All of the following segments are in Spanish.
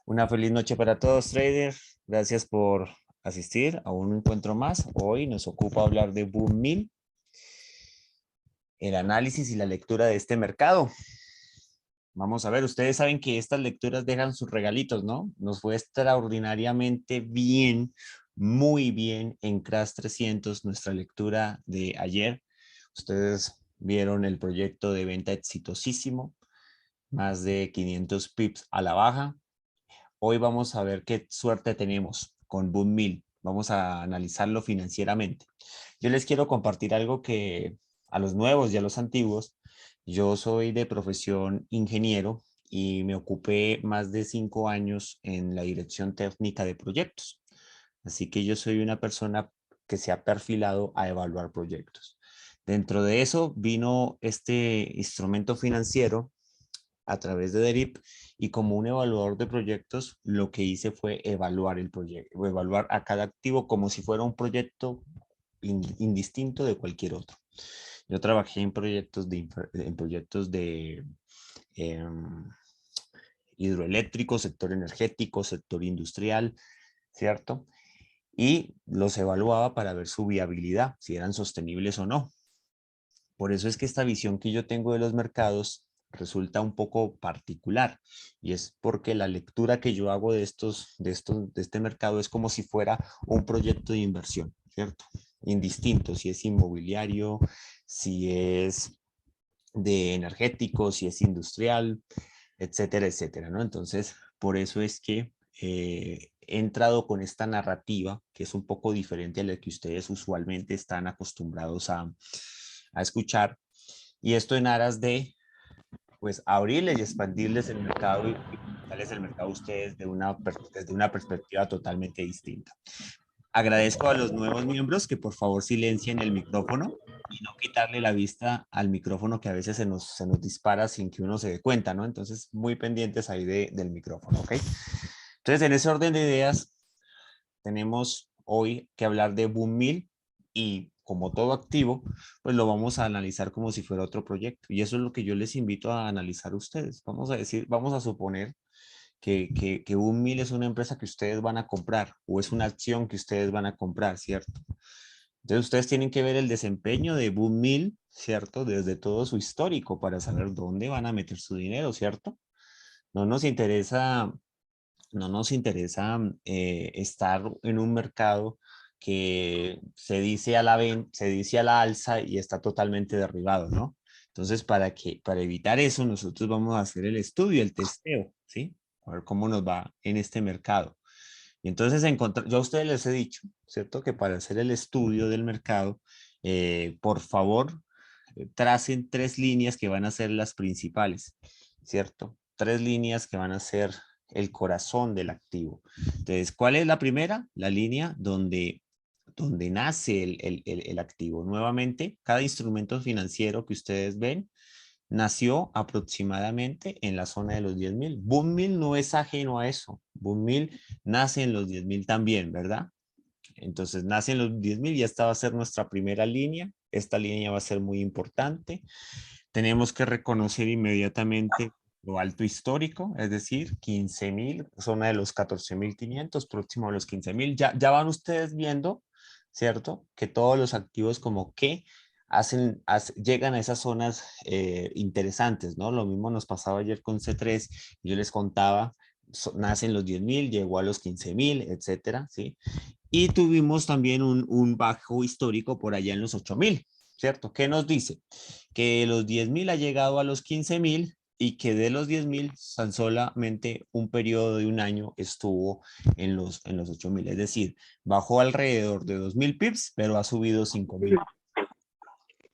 Una feliz noche para todos, traders. Gracias por asistir a un encuentro más. Hoy nos ocupa hablar de Boom 1000, el análisis y la lectura de este mercado. Vamos a ver, ustedes saben que estas lecturas dejan sus regalitos, ¿no? Nos fue extraordinariamente bien, muy bien en Crash 300, nuestra lectura de ayer. Ustedes vieron el proyecto de venta exitosísimo, más de 500 pips a la baja. Hoy vamos a ver qué suerte tenemos con Boom 1000. Vamos a analizarlo financieramente. Yo les quiero compartir algo que a los nuevos y a los antiguos, yo soy de profesión ingeniero y me ocupé más de 5 años en la dirección técnica de proyectos. Así que yo soy una persona que se ha perfilado a evaluar proyectos. Dentro de eso vino este instrumento financiero a través de DERIP, y como un evaluador de proyectos, lo que hice fue evaluar el proyecto, evaluar a cada activo como si fuera un proyecto indistinto de cualquier otro. Yo trabajé en proyectos de eh, hidroeléctrico, sector energético, sector industrial, ¿cierto? Y los evaluaba para ver su viabilidad, si eran sostenibles o no. Por eso es que esta visión que yo tengo de los mercados resulta un poco particular, y es porque la lectura que yo hago de este mercado es como si fuera un proyecto de inversión, ¿cierto? Indistinto, si es inmobiliario, si es de energético, si es industrial, etcétera, etcétera, ¿no? Entonces, por eso es que he entrado con esta narrativa que es un poco diferente a la que ustedes usualmente están acostumbrados a escuchar, y esto en aras de, pues, abrirles y expandirles el mercado y darles el mercado a ustedes desde una perspectiva totalmente distinta. Agradezco a los nuevos miembros que por favor silencien el micrófono y no quitarle la vista al micrófono, que a veces se nos dispara sin que uno se dé cuenta, ¿no? Entonces, muy pendientes ahí del micrófono, ¿ok? Entonces, en ese orden de ideas, tenemos hoy que hablar de Boom 1000, y como todo activo, pues lo vamos a analizar como si fuera otro proyecto. Y eso es lo que yo les invito a analizar a ustedes. Vamos a decir, vamos a suponer que Boom 1000 es una empresa que ustedes van a comprar, o es una acción que ustedes van a comprar, ¿cierto? Entonces ustedes tienen que ver el desempeño de Boom 1000, ¿cierto? Desde todo su histórico para saber dónde van a meter su dinero, ¿cierto? No nos interesa no nos interesa estar en un mercado que se dice a la alza y está totalmente derribado, ¿no? Entonces, para evitar eso, nosotros vamos a hacer el estudio, el testeo, ¿sí? A ver cómo nos va en este mercado. Y entonces, yo a ustedes les he dicho, ¿cierto? Que para hacer el estudio del mercado, por favor, tracen 3 líneas que van a ser las principales, ¿cierto? 3 líneas que van a ser el corazón del activo. Entonces, ¿cuál es la primera? La línea donde nace el activo. Nuevamente, cada instrumento financiero que ustedes ven nació aproximadamente en la zona de los 10.000. Boom 1000 no es ajeno a eso. Boom 1000 nace en los 10.000 también, ¿verdad? Entonces nace en los 10.000 y esta va a ser nuestra primera línea. Esta línea va a ser muy importante. Tenemos que reconocer inmediatamente lo alto histórico, es decir, 15.000, zona de los 14.500, próximo a los 15.000. Ya van ustedes viendo, ¿cierto? Que todos los activos como que llegan a esas zonas interesantes, ¿no? Lo mismo nos pasaba ayer con C3, yo les contaba, nace en los 10.000, llegó a los 15.000, etcétera, ¿sí? Y tuvimos también un bajo histórico por allá en los 8.000, ¿cierto? ¿Qué nos dice? Que de los 10.000 ha llegado a los 15.000, y que de los 10.000 tan solamente un periodo de un año estuvo en los 8.000. Es decir, bajó alrededor de 2.000 pips, pero ha subido 5.000.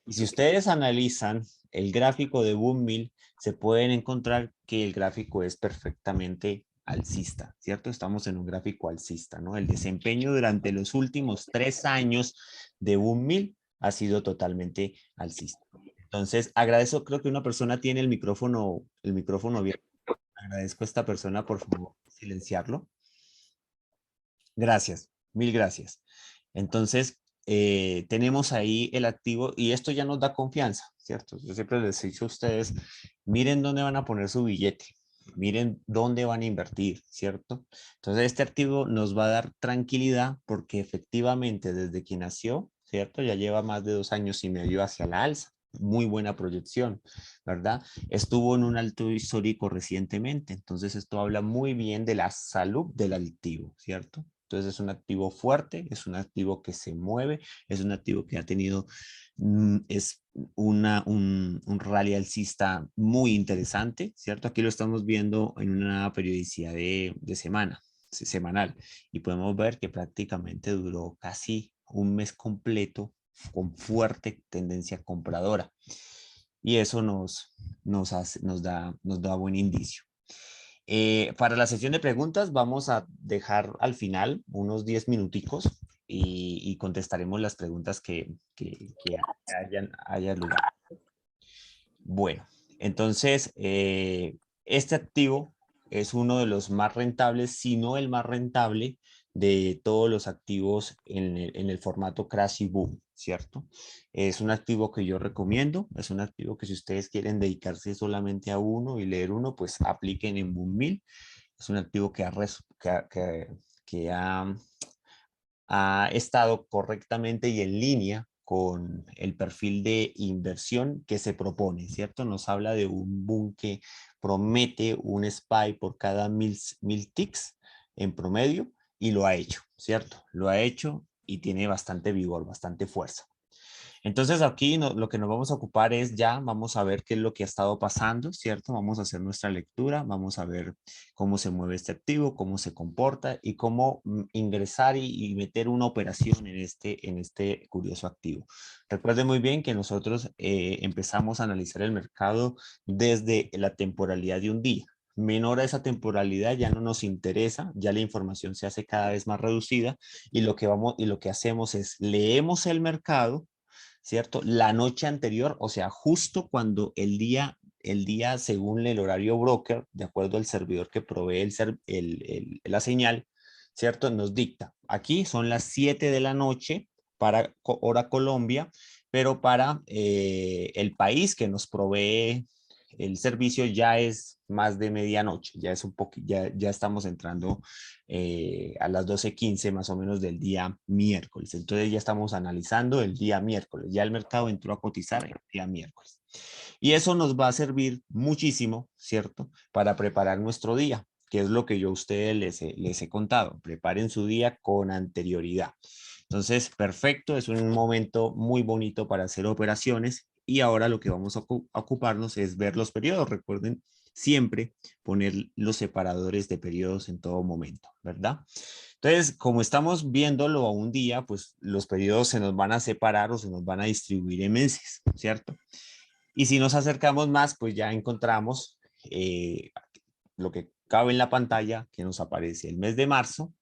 Y si ustedes analizan el gráfico de Boom 1000, se pueden encontrar que el gráfico es perfectamente alcista, ¿cierto? Estamos en un gráfico alcista, ¿no? El desempeño durante los últimos 3 años de Boom 1000 ha sido totalmente alcista. Entonces, agradezco, creo que una persona tiene el micrófono abierto. Agradezco a esta persona, por favor, silenciarlo. Gracias, mil gracias. Entonces, tenemos ahí el activo y esto ya nos da confianza, ¿cierto? Yo siempre les he dicho a ustedes, miren dónde van a poner su billete. miren dónde van a invertir, ¿cierto? Entonces este activo nos va a dar tranquilidad porque efectivamente desde que nació, ¿cierto? Ya lleva más de 2 años y medio hacia la alza. Muy buena proyección, ¿verdad? Estuvo en un alto histórico recientemente, entonces esto habla muy bien de la salud del activo, ¿cierto? Entonces es un activo fuerte, es un activo que se mueve, es un activo que ha tenido, es un rally alcista muy interesante, ¿cierto? Aquí lo estamos viendo en una periodicidad de semana, semanal, y podemos ver que prácticamente duró casi un mes completo con fuerte tendencia compradora. Y eso nos da buen indicio. Para la sesión de preguntas vamos a dejar al final unos 10 minuticos y contestaremos las preguntas que haya lugar. Bueno, entonces este activo es uno de los más rentables, si no el más rentable de todos los activos en el formato Crash y Boom, ¿cierto? Es un activo que yo recomiendo, es un activo que si ustedes quieren dedicarse solamente a uno y leer uno, pues apliquen en Boom 1000. Es un activo que ha estado correctamente y en línea con el perfil de inversión que se propone, ¿cierto? Nos habla de un boom que promete un SPY por cada mil ticks en promedio y lo ha hecho, ¿cierto? Lo ha hecho y tiene bastante vigor, bastante fuerza. Entonces aquí lo que nos vamos a ocupar es ya, vamos a ver qué es lo que ha estado pasando, ¿cierto? Vamos a hacer nuestra lectura, vamos a ver cómo se mueve este activo, cómo se comporta y cómo ingresar y meter una operación en este curioso activo. Recuerden muy bien que nosotros empezamos a analizar el mercado desde la temporalidad de un día. Menor a esa temporalidad ya no nos interesa, ya la información se hace cada vez más reducida y lo que hacemos es leemos el mercado, ¿cierto? La noche anterior, o sea, justo cuando el día según el horario broker, de acuerdo al servidor que provee la señal, ¿cierto? Nos dicta. Aquí son las 7 de la noche para hora Colombia, pero para el país que nos provee el servicio ya es más de medianoche, ya es un poco, ya estamos entrando a las 12:15 más o menos del día miércoles. Entonces ya estamos analizando el día miércoles, ya el mercado entró a cotizar el día miércoles. Y eso nos va a servir muchísimo, ¿cierto? Para preparar nuestro día, que es lo que yo a ustedes les he contado. Preparen su día con anterioridad. Entonces, perfecto, es un momento muy bonito para hacer operaciones y ahora lo que vamos a ocuparnos es ver los periodos. Recuerden siempre poner los separadores de periodos en todo momento, ¿verdad? Entonces, como estamos viéndolo a un día, pues los periodos se nos van a separar o se nos van a distribuir en meses, ¿cierto? Y si nos acercamos más, pues ya encontramos lo que cabe en la pantalla, que nos aparece el mes de marzo,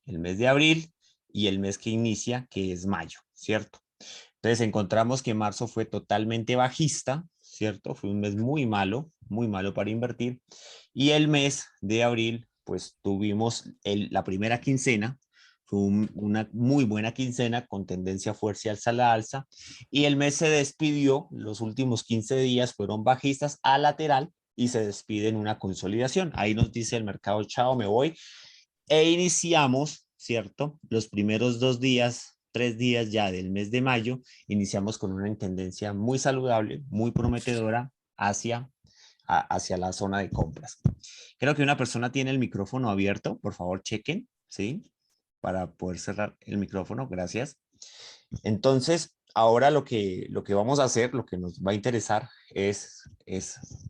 el mes de abril y el mes que inicia, que es mayo, ¿cierto? Entonces encontramos que marzo fue totalmente bajista, ¿cierto? Fue un mes muy malo para invertir. Y el mes de abril, pues tuvimos la primera quincena, fue una muy buena quincena con tendencia fuerte a la alza. Y el mes se despidió, los últimos 15 días fueron bajistas a lateral y se despide en una consolidación. Ahí nos dice el mercado, chao, me voy. E iniciamos, ¿cierto? Los primeros 2 días, 3 días ya del mes de mayo, iniciamos con una tendencia muy saludable, muy prometedora hacia la zona de compras. Creo que una persona tiene el micrófono abierto, por favor chequen, ¿sí? Para poder cerrar el micrófono, gracias. Entonces, ahora lo que vamos a hacer, lo que nos va a interesar es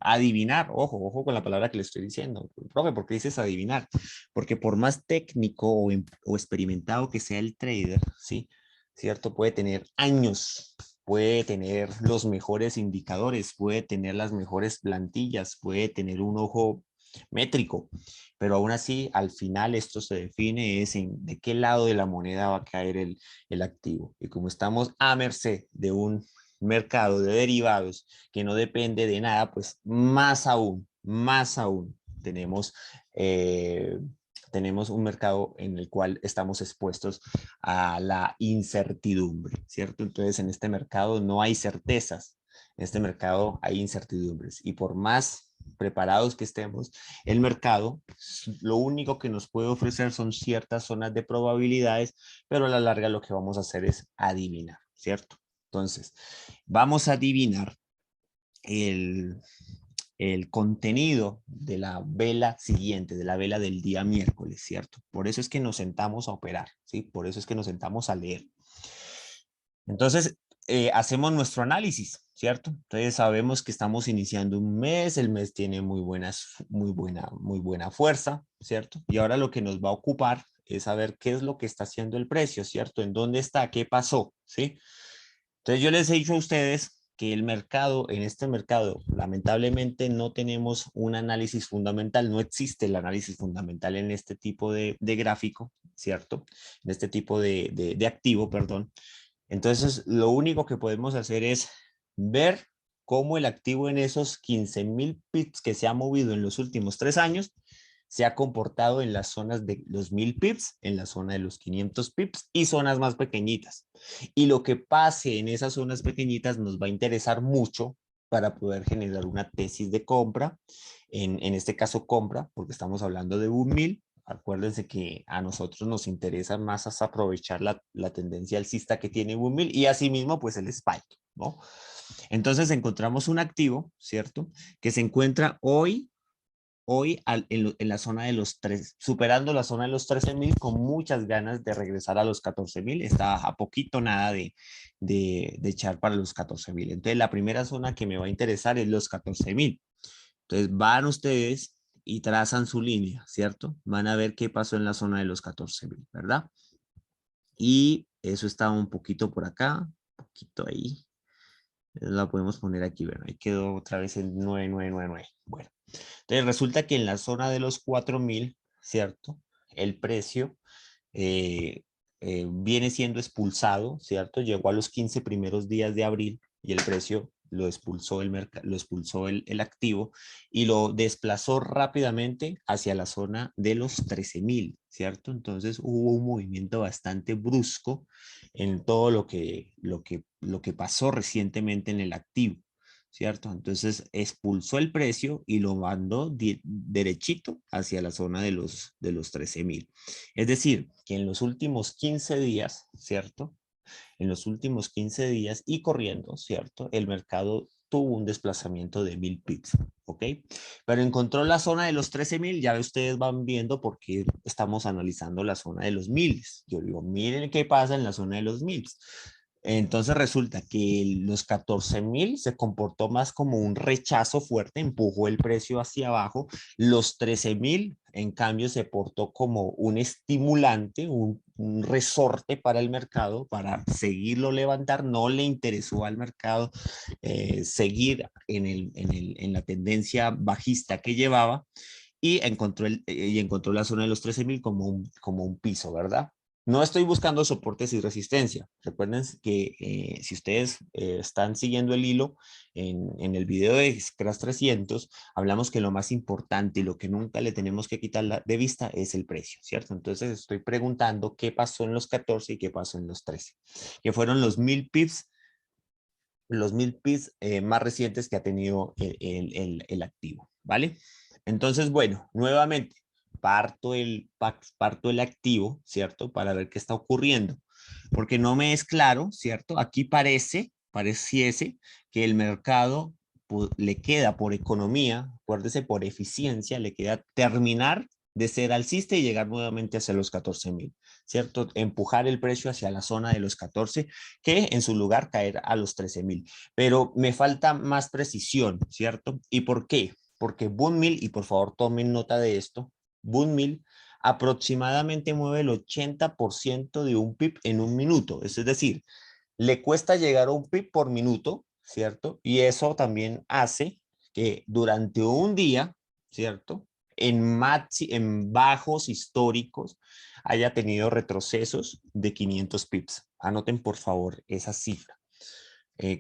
adivinar. Ojo, ojo con la palabra que le estoy diciendo. Profe, ¿por qué dices adivinar? Porque por más técnico o experimentado que sea el trader, ¿sí? ¿Cierto? Puede tener años, puede tener los mejores indicadores, puede tener las mejores plantillas, puede tener un ojo métrico, pero aún así al final esto se define es en de qué lado de la moneda va a caer el activo. Y como estamos a merced de un mercado de derivados que no depende de nada, pues más aún tenemos un mercado en el cual estamos expuestos a la incertidumbre, ¿cierto? Entonces en este mercado no hay certezas, en este mercado hay incertidumbres y por más preparados que estemos, el mercado lo único que nos puede ofrecer son ciertas zonas de probabilidades, pero a la larga lo que vamos a hacer es adivinar, ¿cierto? Entonces, vamos a adivinar el contenido de la vela siguiente, de la vela del día miércoles, ¿cierto? Por eso es que nos sentamos a operar, ¿sí? Por eso es que nos sentamos a leer. Entonces, hacemos nuestro análisis, ¿cierto? Entonces sabemos que estamos iniciando un mes, el mes tiene muy buena fuerza, ¿cierto? Y ahora lo que nos va a ocupar es saber qué es lo que está haciendo el precio, ¿cierto? ¿En dónde está? ¿Qué pasó? ¿Sí? Entonces yo les he dicho a ustedes que el mercado, en este mercado, lamentablemente no tenemos un análisis fundamental, no existe el análisis fundamental en este tipo de gráfico, ¿cierto? En este tipo de activo, perdón. Entonces, lo único que podemos hacer es ver cómo el activo en esos 15.000 pips que se ha movido en los últimos 3 años se ha comportado en las zonas de los 1000 pips, en la zona de los 500 pips y zonas más pequeñitas. Y lo que pase en esas zonas pequeñitas nos va a interesar mucho para poder generar una tesis de compra, en este caso compra, porque estamos hablando de un 1000. Acuérdense que a nosotros nos interesa más aprovechar la tendencia alcista que tiene un 1000 y asimismo pues el spike, ¿no? Entonces encontramos un activo, ¿cierto? Que se encuentra hoy en la zona de los 3, superando la zona de los 13.000 con muchas ganas de regresar a los 14.000. Está a poquito nada de echar para los 14.000. Entonces la primera zona que me va a interesar es los 14.000. Entonces van ustedes y trazan su línea, ¿cierto? Van a ver qué pasó en la zona de los 14.000, ¿verdad? Y eso está un poquito por acá, un poquito ahí. La podemos poner aquí, bueno, ahí quedó otra vez en 9,999. Bueno, entonces resulta que en la zona de los 4.000, ¿cierto? El precio viene siendo expulsado, ¿cierto? Llegó a los 15 primeros días de abril y el precio lo expulsó el activo y lo desplazó rápidamente hacia la zona de los 13.000, ¿cierto? Entonces hubo un movimiento bastante brusco en todo lo que pasó recientemente en el activo, ¿cierto? Entonces expulsó el precio y lo mandó derechito hacia la zona de los 13.000. Es decir, que en los últimos 15 días, ¿cierto? En los últimos 15 días y corriendo, ¿cierto? El mercado tuvo un desplazamiento de 1000 pips, ¿ok? Pero encontró la zona de los 13.000, ya ustedes van viendo por qué estamos analizando la zona de los 1000. Yo digo, miren qué pasa en la zona de los 1000. Entonces resulta que los 14.000 se comportó más como un rechazo fuerte, empujó el precio hacia abajo. Los 13.000, en cambio, se portó como un estimulante, un resorte para el mercado, para seguirlo levantar. No le interesó al mercado seguir en la tendencia bajista que llevaba y encontró la zona de los 13.000 como un piso, ¿verdad? No estoy buscando soportes y resistencia. Recuerden que si ustedes están siguiendo el hilo en el video de Crash 300, hablamos que lo más importante y lo que nunca le tenemos que quitar de vista es el precio, ¿cierto? Entonces estoy preguntando qué pasó en los 14 y qué pasó en los 13, que fueron los 1000 pips más recientes que ha tenido el activo, ¿vale? Entonces, bueno, nuevamente, parto el activo, ¿cierto? Para ver qué está ocurriendo, porque no me es claro, ¿cierto? Aquí pareciese que el mercado le queda por economía, acuérdese, por eficiencia, le queda terminar de ser alcista y llegar nuevamente hacia los 14.000, ¿cierto? Empujar el precio hacia la zona de los 14, que en su lugar caer a los 13.000. Pero me falta más precisión, ¿cierto? ¿Y por qué? Porque Bunmill, y por favor tomen nota de esto, Bunmill aproximadamente mueve el 80% de un pip en un minuto. Es decir, le cuesta llegar a un pip por minuto, ¿cierto? Y eso también hace que durante un día, ¿cierto? En bajos históricos haya tenido retrocesos de 500 pips. Anoten por favor esa cifra.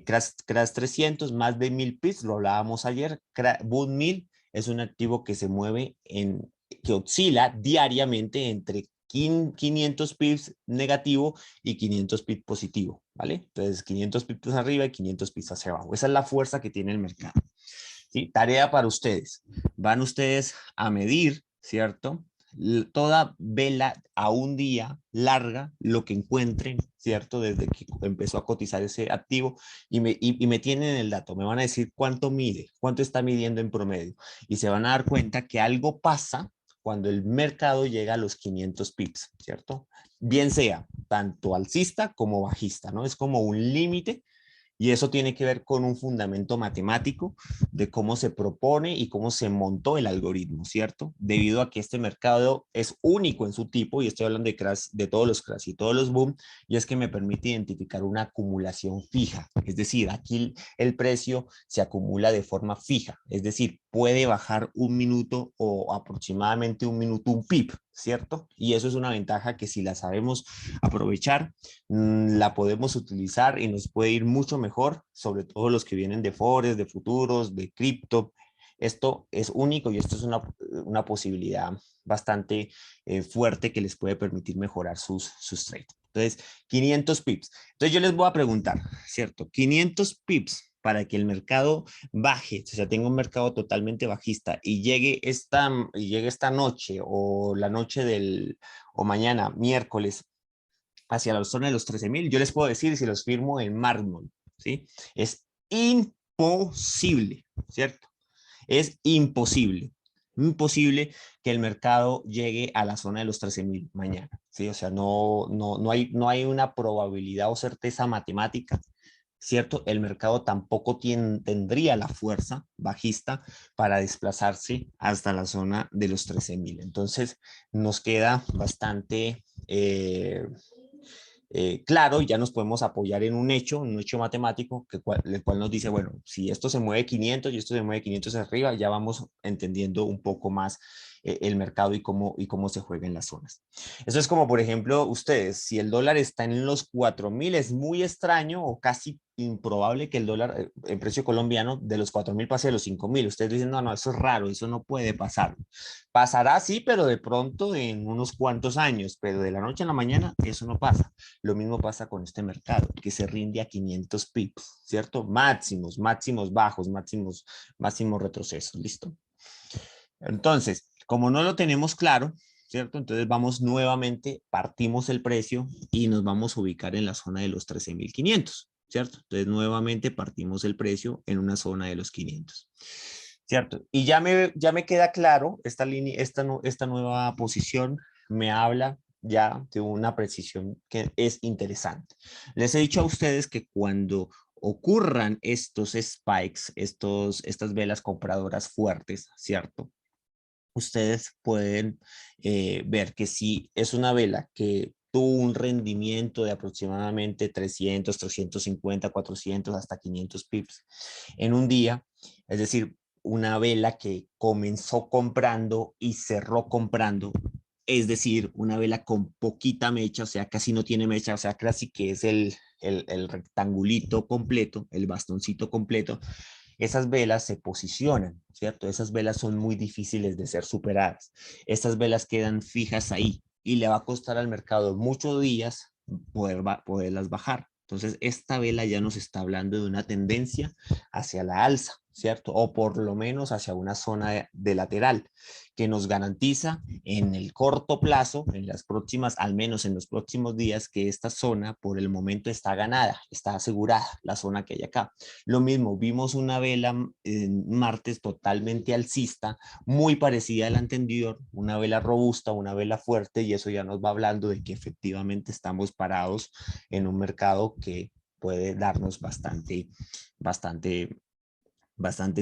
Crash 300, más de 1000 pips, lo hablábamos ayer. Bund 1000 es un activo que se mueve que oscila diariamente entre 500 pips negativo y 500 pips positivo, ¿vale? Entonces 500 pips arriba y 500 pips hacia abajo. Esa es la fuerza que tiene el mercado. ¿Sí? Tarea para ustedes. Van ustedes a medir, ¿cierto? Toda vela a un día larga, lo que encuentren, ¿cierto? Desde que empezó a cotizar ese activo y me tienen el dato, me van a decir cuánto mide, cuánto está midiendo en promedio y se van a dar cuenta que algo pasa cuando el mercado llega a los 500 pips, ¿cierto? Bien sea tanto alcista como bajista, ¿no? Es como un límite. Y eso tiene que ver con un fundamento matemático de cómo se propone y cómo se montó el algoritmo, ¿cierto? Debido a que este mercado es único en su tipo, y estoy hablando de crash, de todos los crash y todos los boom, y es que me permite identificar una acumulación fija. Es decir, aquí el precio se acumula de forma fija, es decir, puede bajar un minuto o aproximadamente un minuto un pip, ¿cierto? Y eso es una ventaja que si la sabemos aprovechar, la podemos utilizar y nos puede ir mucho mejor, sobre todo los que vienen de forex, de futuros, de cripto. Esto es único y esto es una posibilidad bastante fuerte que les puede permitir mejorar sus trades. Entonces, 500 pips. Entonces yo les voy a preguntar, ¿cierto? 500 pips para que el mercado baje, o sea, tenga un mercado totalmente bajista y llegue esta noche o la noche o mañana, miércoles, hacia la zona de los 13.000, yo les puedo decir, si los firmo en mármol, ¿sí? Es imposible, ¿cierto? Es imposible. Imposible que el mercado llegue a la zona de los 13.000 mañana, ¿sí? O sea, no hay una probabilidad o certeza matemática, ¿cierto? El mercado tampoco tendría la fuerza bajista para desplazarse hasta la zona de los 13.000. Entonces, nos queda bastante claro, ya nos podemos apoyar en un hecho matemático, el cual nos dice, bueno, si esto se mueve 500 y esto se mueve 500 arriba, ya vamos entendiendo un poco más el mercado y cómo se juega en las zonas. Eso es como, por ejemplo, ustedes, si el dólar está en los 4.000, es muy extraño o casi improbable que el dólar en precio colombiano de los 4.000 pase a los 5.000. Ustedes dicen, no, eso es raro, eso no puede pasar. Pasará sí, pero de pronto en unos cuantos años, pero de la noche a la mañana eso no pasa. Lo mismo pasa con este mercado, que se rinde a 500 pips, ¿cierto? Máximos, máximos bajos, máximos retrocesos, ¿listo? Entonces, como no lo tenemos claro, ¿cierto? Entonces vamos nuevamente, partimos el precio y nos vamos a ubicar en la zona de los 13.500, ¿cierto? Entonces nuevamente partimos el precio en una zona de los 500. ¿Cierto? Y ya me queda claro, esta nueva posición me habla ya de una precisión que es interesante. Les he dicho a ustedes que cuando ocurran estos spikes, estas velas compradoras fuertes, ¿cierto? Ustedes pueden ver que si es una vela que tuvo un rendimiento de aproximadamente 300, 350, 400, hasta 500 pips en un día, es decir, una vela que comenzó comprando y cerró comprando, es decir, una vela con poquita mecha, o sea, casi no tiene mecha, o sea, casi que es el rectangulito completo, el bastoncito completo. Esas velas se posicionan, ¿cierto? Esas velas son muy difíciles de ser superadas. Estas velas quedan fijas ahí y le va a costar al mercado muchos días poderlas bajar. Entonces, esta vela ya nos está hablando de una tendencia hacia la alza, ¿cierto? O por lo menos hacia una zona de lateral que nos garantiza en el corto plazo, en las próximas, al menos en los próximos días, que esta zona por el momento está ganada, está asegurada, la zona que hay acá. Lo mismo, vimos una vela en martes totalmente alcista, muy parecida a la anterior, una vela robusta, una vela fuerte, y eso ya nos va hablando de que efectivamente estamos parados en un mercado que puede darnos bastante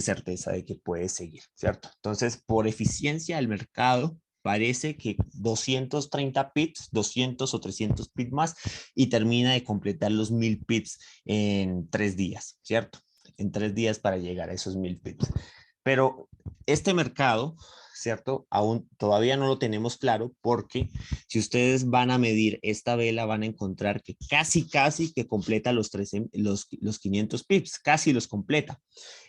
certeza de que puede seguir, ¿cierto? Entonces, por eficiencia del mercado, parece que 230 pips, 200 o 300 pips más, y termina de completar los 1.000 pips en 3 días, ¿cierto? En 3 días para llegar a esos 1.000 pips. Pero este mercado, ¿cierto? Aún todavía no lo tenemos claro, porque si ustedes van a medir esta vela van a encontrar que casi que completa los 500 pips, casi los completa.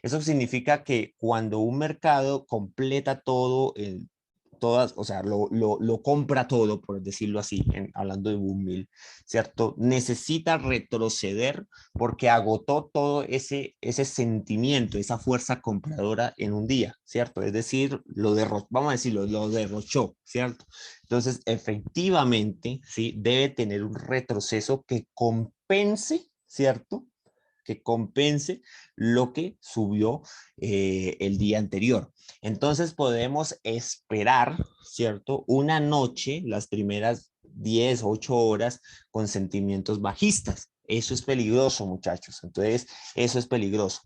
Eso significa que cuando un mercado completa todas, o sea, lo compra todo, por decirlo así, hablando de Boom, ¿cierto? Necesita retroceder porque agotó todo ese sentimiento, esa fuerza compradora en un día, ¿cierto? Es decir, vamos a decirlo, lo derrochó, ¿cierto? Entonces, efectivamente, ¿sí? Debe tener un retroceso que compense, ¿cierto? Que compense lo que subió el día anterior. Entonces podemos esperar, ¿cierto? Una noche, las primeras 10, 8 horas con sentimientos bajistas. Eso es peligroso, muchachos. Entonces, eso es peligroso.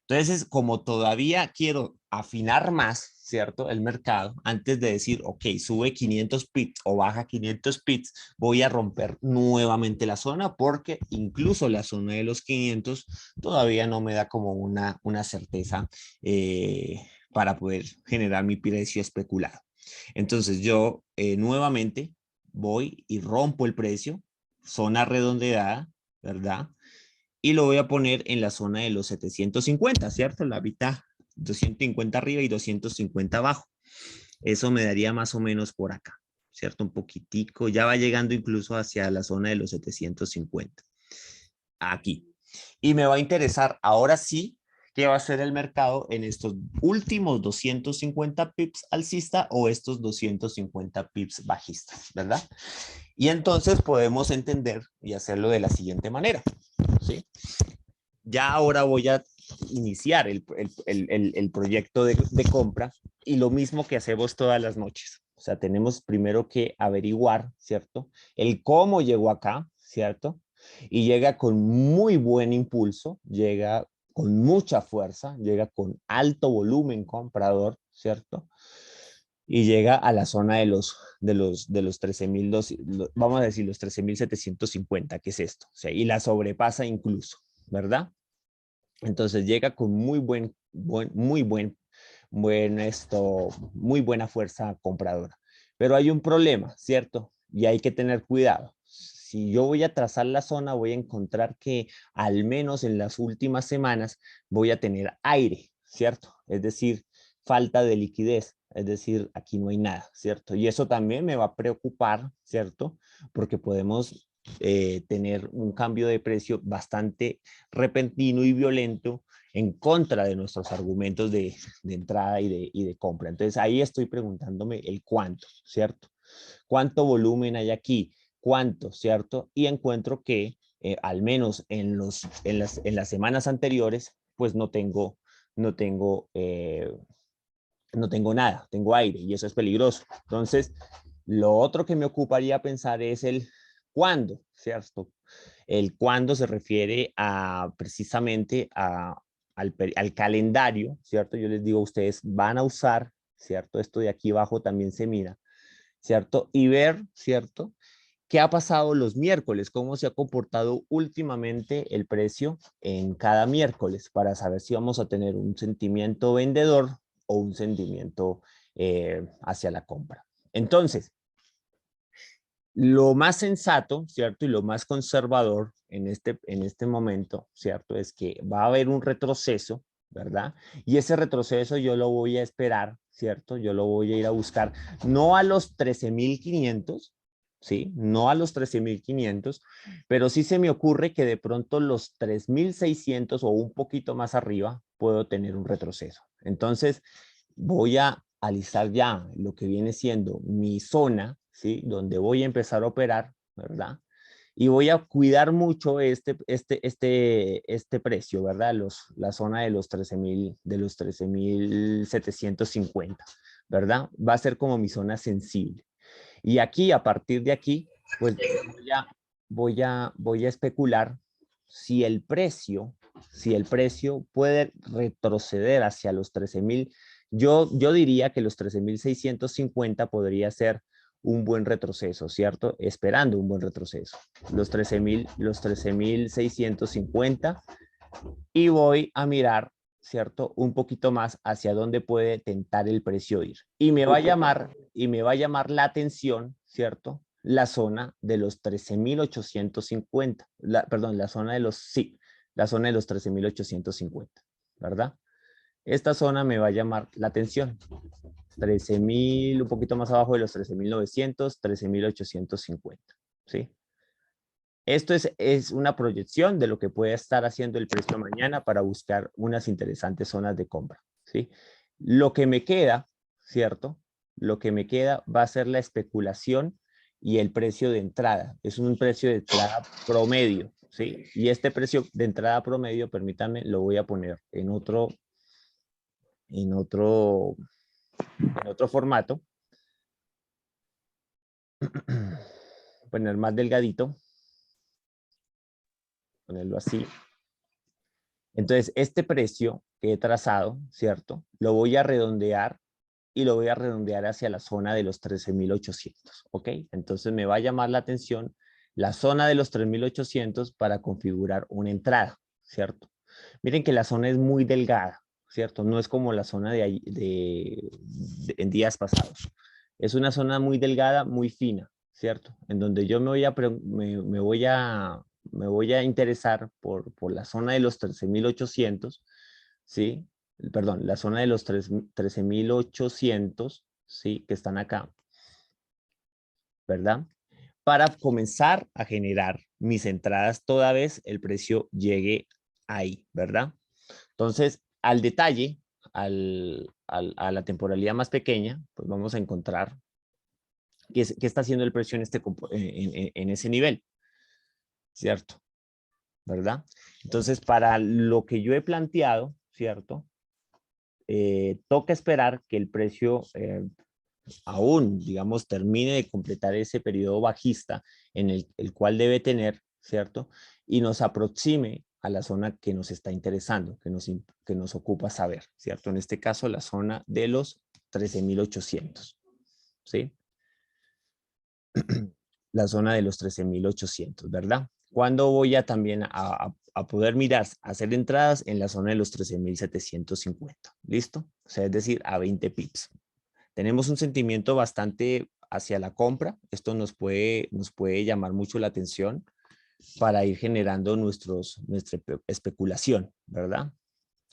Entonces, como todavía quiero afinar más, ¿cierto? El mercado, antes de decir, ok, sube 500 pips o baja 500 pips, voy a romper nuevamente la zona porque incluso la zona de los 500 todavía no me da como una certeza para poder generar mi precio especulado. Entonces yo nuevamente voy y rompo el precio, zona redondeada, ¿verdad? Y lo voy a poner en la zona de los 750, ¿cierto? La mitad, 250 arriba y 250 abajo. Eso me daría más o menos por acá, ¿cierto? Un poquitico, ya va llegando incluso hacia la zona de los 750. Aquí. Y me va a interesar ahora sí qué va a hacer el mercado en estos últimos 250 pips alcista o estos 250 pips bajistas, ¿verdad? Y entonces podemos entender y hacerlo de la siguiente manera, ¿sí? Ya ahora voy a iniciar el proyecto de compra y lo mismo que hacemos todas las noches. O sea, tenemos primero que averiguar, ¿cierto? El cómo llegó acá, ¿cierto? Y llega con muy buen impulso, llega con mucha fuerza, llega con alto volumen comprador, ¿cierto? Y llega a la zona de los 13,200, vamos a decir los 13,750, que es esto, o sea, y la sobrepasa incluso, ¿verdad? Entonces llega con muy buena fuerza compradora. Pero hay un problema, ¿cierto? Y hay que tener cuidado. Si yo voy a trazar la zona, voy a encontrar que al menos en las últimas semanas voy a tener aire, ¿cierto? Es decir, falta de liquidez. Es decir, aquí no hay nada, ¿cierto? Y eso también me va a preocupar, ¿cierto? Porque podemos tener un cambio de precio bastante repentino y violento en contra de nuestros argumentos de entrada y de compra. Entonces ahí estoy preguntándome el cuánto, ¿cierto? ¿Cuánto volumen hay aquí? ¿Cuánto, cierto? Y encuentro que al menos en las semanas anteriores, pues no tengo nada, tengo aire y eso es peligroso. Entonces, lo otro que me ocuparía pensar es el cuándo, ¿cierto? El cuándo se refiere precisamente al calendario, ¿cierto? Yo les digo, ustedes van a usar, ¿cierto? Esto de aquí abajo también se mira, ¿cierto? Y ver, ¿cierto? ¿Qué ha pasado los miércoles? ¿Cómo se ha comportado últimamente el precio en cada miércoles para saber si vamos a tener un sentimiento vendedor o un sentimiento hacia la compra? Entonces, lo más sensato, ¿cierto? Y lo más conservador en este momento, ¿cierto? Es que va a haber un retroceso, ¿verdad? Y ese retroceso yo lo voy a esperar, ¿cierto? Yo lo voy a ir a buscar, no a los 13,500, ¿sí? No a los 13,500, pero sí se me ocurre que de pronto los 3,600 o un poquito más arriba puedo tener un retroceso. Entonces, voy a alistar ya lo que viene siendo mi zona, ¿sí? Donde voy a empezar a operar, ¿verdad? Y voy a cuidar mucho este precio, ¿verdad? La zona de los 13,750, ¿verdad? Va a ser como mi zona sensible. Y aquí, a partir de aquí, pues voy a especular si el precio, si el precio puede retroceder hacia los 13,000. Yo diría que los 13,650 podría ser un buen retroceso, ¿cierto? Esperando un buen retroceso. Los 13,650 y voy a mirar, ¿cierto? Un poquito más hacia dónde puede tentar el precio ir. Y me va a llamar la atención, ¿cierto? La zona de los 13,850, perdón, la zona de los 13,850, ¿verdad? Esta zona me va a llamar la atención. 13.000, un poquito más abajo de los 13.900, 13.850, ¿sí? Esto es una proyección de lo que puede estar haciendo el precio mañana para buscar unas interesantes zonas de compra, ¿sí? Lo que me queda, ¿cierto? Lo que me queda va a ser la especulación y el precio de entrada. Es un precio de entrada promedio, ¿sí? Y este precio de entrada promedio, permítanme, lo voy a poner en otro formato. Poner más delgadito. Ponerlo así. Entonces, este precio que he trazado, ¿cierto? Lo voy a redondear y lo voy a redondear hacia la zona de los 13.800, ¿ok? Entonces me va a llamar la atención la zona de los 3.800 para configurar una entrada, ¿cierto? Miren que la zona es muy delgada, ¿cierto? No es como la zona en días pasados. Es una zona muy delgada, muy fina, ¿cierto? En donde yo me voy a interesar por la zona de los 13.800, ¿sí? Perdón, la zona de los 13.800, ¿sí? Que están acá, ¿verdad? Para comenzar a generar mis entradas toda vez el precio llegue ahí, ¿verdad? Entonces, al detalle, a la temporalidad más pequeña, pues vamos a encontrar qué está haciendo el precio en ese nivel, ¿cierto? ¿Verdad? Entonces, para lo que yo he planteado, ¿cierto? Toca esperar que el precio aún, digamos, termine de completar ese periodo bajista en el cual debe tener, ¿cierto? Y nos aproxime a la zona que nos está interesando, que nos ocupa saber, ¿cierto? En este caso, la zona de los 13.800, ¿sí? La zona de los 13.800, ¿verdad? ¿Cuándo voy a también a poder mirar, hacer entradas en la zona de los 13.750? ¿Listo? O sea, es decir, a 20 pips. Tenemos un sentimiento bastante hacia la compra. Esto nos puede llamar mucho la atención para ir generando nuestra especulación, ¿verdad?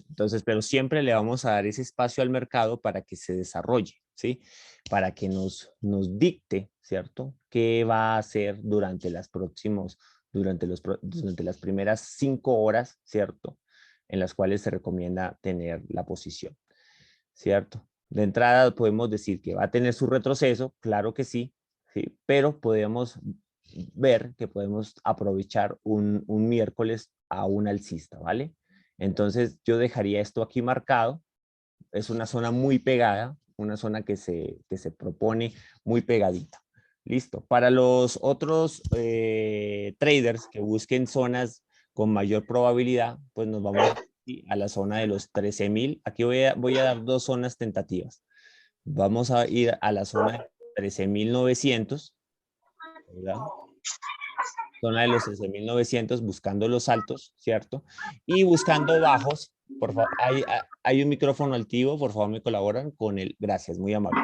Entonces, pero siempre le vamos a dar ese espacio al mercado para que se desarrolle, ¿sí? Para que nos dicte, ¿cierto? ¿Qué va a hacer durante las primeras 5 horas, ¿cierto? En las cuales se recomienda tener la posición, ¿cierto? De entrada podemos decir que va a tener su retroceso, claro que sí, ¿sí? Pero podemos ver que podemos aprovechar un miércoles a un alcista, ¿vale? Entonces yo dejaría esto aquí marcado. Es una zona muy pegada, una zona que se propone muy pegadita. Listo. Para los otros traders que busquen zonas con mayor probabilidad, pues nos vamos a la zona de los 13.000. Aquí voy a dar dos zonas tentativas. Vamos a ir a la zona de 13.900, ¿verdad? Zona de los 13.900, buscando los altos, ¿cierto? Y buscando bajos, por favor, hay un micrófono altivo, por favor me colaboran con el, gracias, muy amable.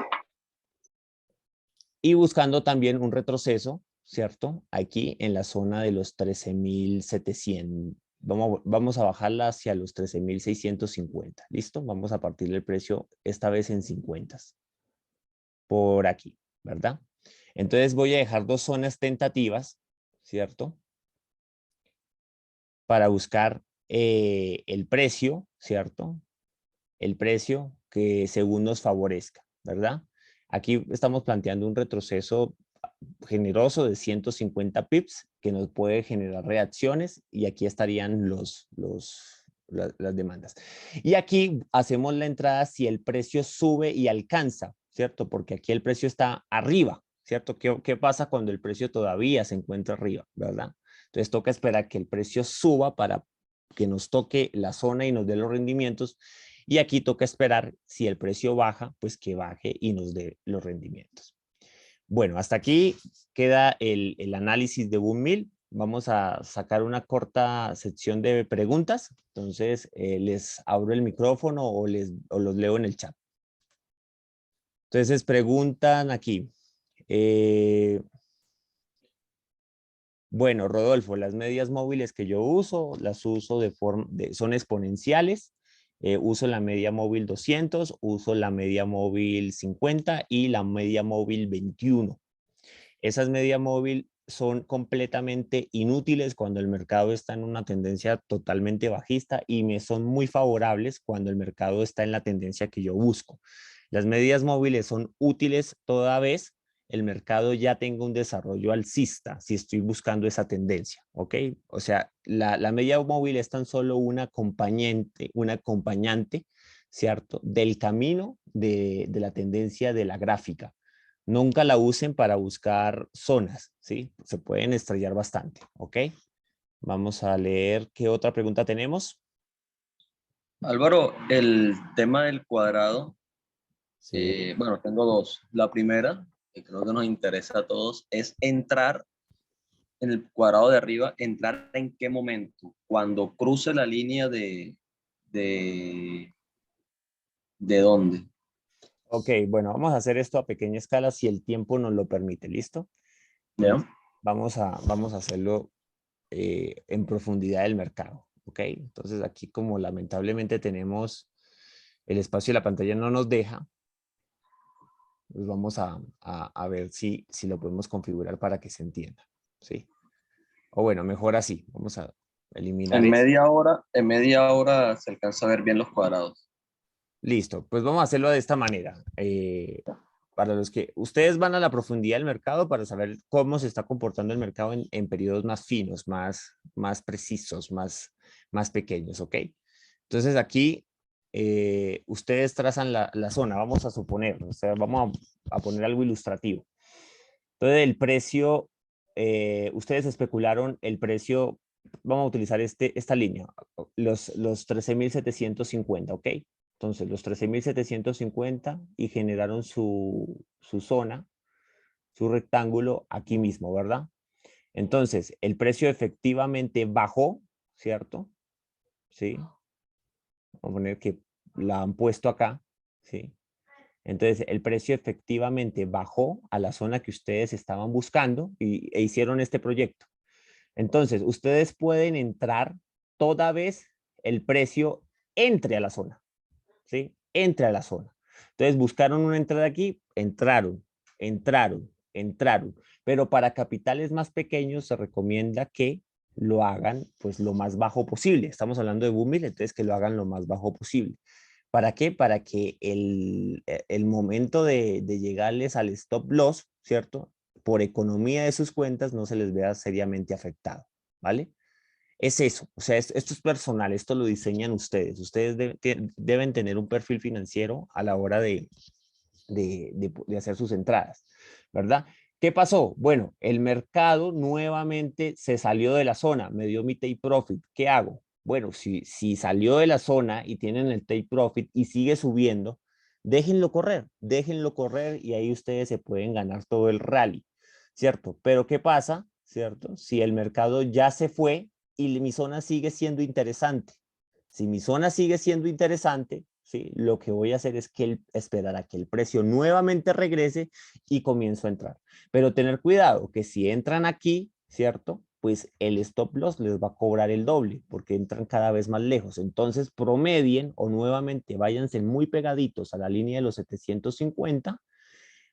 Y buscando también un retroceso, ¿cierto? Aquí en la zona de los 13.700. Vamos a bajarla hacia los 13.650. ¿Listo? Vamos a partir del precio, esta vez en 50. Por aquí, ¿verdad? Entonces voy a dejar dos zonas tentativas, ¿cierto? Para buscar el precio, ¿cierto? El precio que según nos favorezca, ¿verdad? Aquí estamos planteando un retroceso generoso de 150 pips que nos puede generar reacciones y aquí estarían las demandas. Y aquí hacemos la entrada si el precio sube y alcanza, ¿cierto? Porque aquí el precio está arriba, ¿cierto? ¿Qué pasa cuando el precio todavía se encuentra arriba, verdad? Entonces toca esperar que el precio suba para que nos toque la zona y nos dé los rendimientos. Y aquí toca esperar si el precio baja, pues que baje y nos dé los rendimientos. Bueno, hasta aquí queda el análisis de Boom Vamos a sacar una corta sección de preguntas. Entonces, les abro el micrófono o los leo en el chat. Entonces, preguntan aquí. Bueno, Rodolfo, las medias móviles que yo uso, las uso son exponenciales Uso la media móvil 200, uso la media móvil 50 y la media móvil 21. Esas media móvil son completamente inútiles cuando el mercado está en una tendencia totalmente bajista y me son muy favorables cuando el mercado está en la tendencia que yo busco. Las medias móviles son útiles toda vez el mercado ya tenga un desarrollo alcista, si estoy buscando esa tendencia, ¿ok? O sea, la media móvil es tan solo un acompañante, ¿cierto? Del camino de la tendencia de la gráfica. Nunca la usen para buscar zonas, ¿sí? Se pueden estrellar bastante, ¿ok? Vamos a leer qué otra pregunta tenemos. Álvaro, el tema del cuadrado, Sí. bueno, tengo dos. La primera, que creo que nos interesa a todos, es entrar en el cuadrado de arriba, entrar en qué momento, cuando cruce la línea de, de dónde. Ok, bueno, vamos a hacer esto a pequeña escala si el tiempo nos lo permite, ¿listo? Entonces, ¿Ya? vamos a hacerlo en profundidad del mercado, ¿ok? Entonces, aquí como lamentablemente tenemos el espacio de la pantalla no nos deja, pues vamos a ver si lo podemos configurar para que se entienda, ¿sí? O bueno, mejor así, vamos a eliminar esto. En media hora se alcanza a ver bien los cuadrados. Listo, pues vamos a hacerlo de esta manera. Para los que ustedes van a la profundidad del mercado para saber cómo se está comportando el mercado en periodos más finos, más precisos, más pequeños, ¿ok? Entonces aquí ustedes trazan la zona, vamos a suponer, o sea, vamos a poner algo ilustrativo. Entonces el precio, ustedes especularon el precio, vamos a utilizar esta línea, los 13.750, ¿ok? Entonces los 13.750 y generaron su zona, su rectángulo aquí mismo, ¿verdad? Entonces el precio efectivamente bajó, ¿cierto? Sí. Vamos a poner que la han puesto acá, ¿sí? Entonces, el precio efectivamente bajó a la zona que ustedes estaban buscando e hicieron este proyecto. Entonces, ustedes pueden entrar toda vez el precio entre a la zona, ¿sí? Entre a la zona. Entonces, buscaron una entrada aquí, entraron. Pero para capitales más pequeños se recomienda que lo hagan pues lo más bajo posible. Estamos hablando de booming, entonces que lo hagan lo más bajo posible. ¿Para qué? Para que el momento de llegarles al stop loss, ¿cierto? Por economía de sus cuentas no se les vea seriamente afectado, ¿vale? Es eso, o sea, esto es personal, esto lo diseñan ustedes. Ustedes deben tener un perfil financiero a la hora de hacer sus entradas, ¿verdad? ¿Qué pasó? Bueno, el mercado nuevamente se salió de la zona, me dio mi take profit. ¿Qué hago? Bueno, si salió de la zona y tienen el take profit y sigue subiendo, déjenlo correr y ahí ustedes se pueden ganar todo el rally, ¿cierto? Pero ¿qué pasa? ¿Cierto? Si el mercado ya se fue y mi zona sigue siendo interesante. Si mi zona sigue siendo interesante, ¿sí? Lo que voy a hacer es esperar a que el precio nuevamente regrese y comienzo a entrar. Pero tener cuidado que si entran aquí, ¿cierto? Pues el stop loss les va a cobrar el doble porque entran cada vez más lejos. Entonces promedien o nuevamente váyanse muy pegaditos a la línea de los 750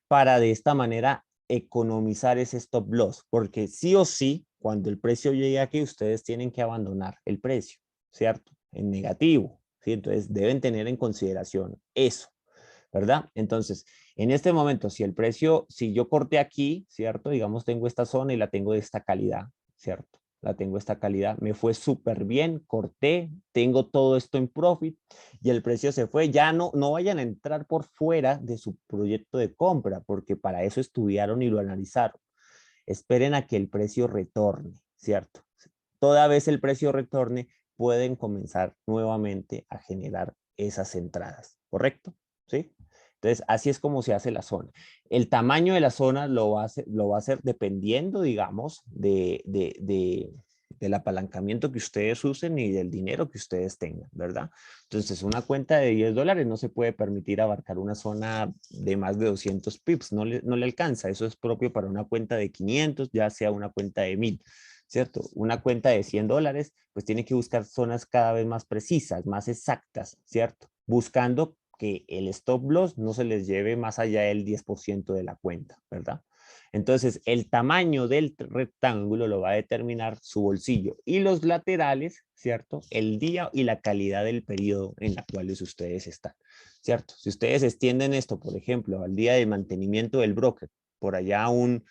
para de esta manera economizar ese stop loss, porque sí o sí, cuando el precio llegue aquí, ustedes tienen que abandonar el precio, ¿cierto? En negativo, ¿sí? Entonces deben tener en consideración eso, ¿verdad? Entonces, en este momento, si el precio, si yo corté aquí, ¿cierto? Digamos, tengo esta zona y la tengo de esta calidad, ¿cierto? La tengo esta calidad, me fue súper bien, corté, tengo todo esto en profit y el precio se fue. Ya no vayan a entrar por fuera de su proyecto de compra, porque para eso estudiaron y lo analizaron. Esperen a que el precio retorne, ¿cierto? Toda vez el precio retorne, pueden comenzar nuevamente a generar esas entradas, ¿correcto? ¿Sí? Entonces, así es como se hace la zona. El tamaño de la zona lo va a hacer dependiendo, digamos, del apalancamiento que ustedes usen y del dinero que ustedes tengan, ¿verdad? Entonces, una cuenta de $10 no se puede permitir abarcar una zona de más de 200 pips, no le alcanza. Eso es propio para una cuenta de 500, ya sea una cuenta de 1000. ¿cierto? Una cuenta de $100, pues tiene que buscar zonas cada vez más precisas, más exactas, ¿cierto? Buscando que el stop loss no se les lleve más allá del 10% de la cuenta, ¿verdad? Entonces, el tamaño del rectángulo lo va a determinar su bolsillo y los laterales, ¿cierto? El día y la calidad del periodo en la cual ustedes están, ¿cierto? Si ustedes extienden esto, por ejemplo, al día de mantenimiento del broker, por allá a un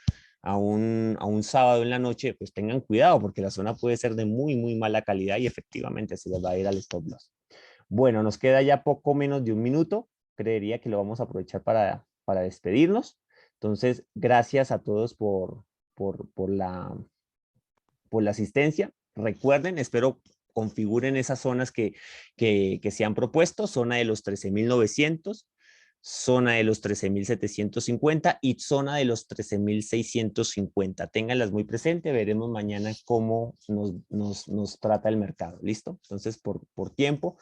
sábado en la noche, pues tengan cuidado porque la zona puede ser de muy, muy mala calidad y efectivamente se les va a ir al stop loss. Bueno, nos queda ya poco menos de un minuto. Creería que lo vamos a aprovechar para despedirnos. Entonces, gracias a todos por, por la, por la asistencia. Recuerden, espero configuren esas zonas que se han propuesto, zona de los 13.900, zona de los 13.750 y zona de los 13.650. Ténganlas muy presente, veremos mañana cómo nos trata el mercado. ¿Listo? Entonces, por tiempo,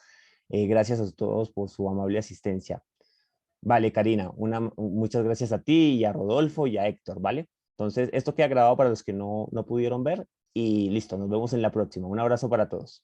gracias a todos por su amable asistencia. Vale, Karina, muchas gracias a ti y a Rodolfo y a Héctor, ¿vale? Entonces, esto queda grabado para los que no pudieron ver y listo, nos vemos en la próxima. Un abrazo para todos.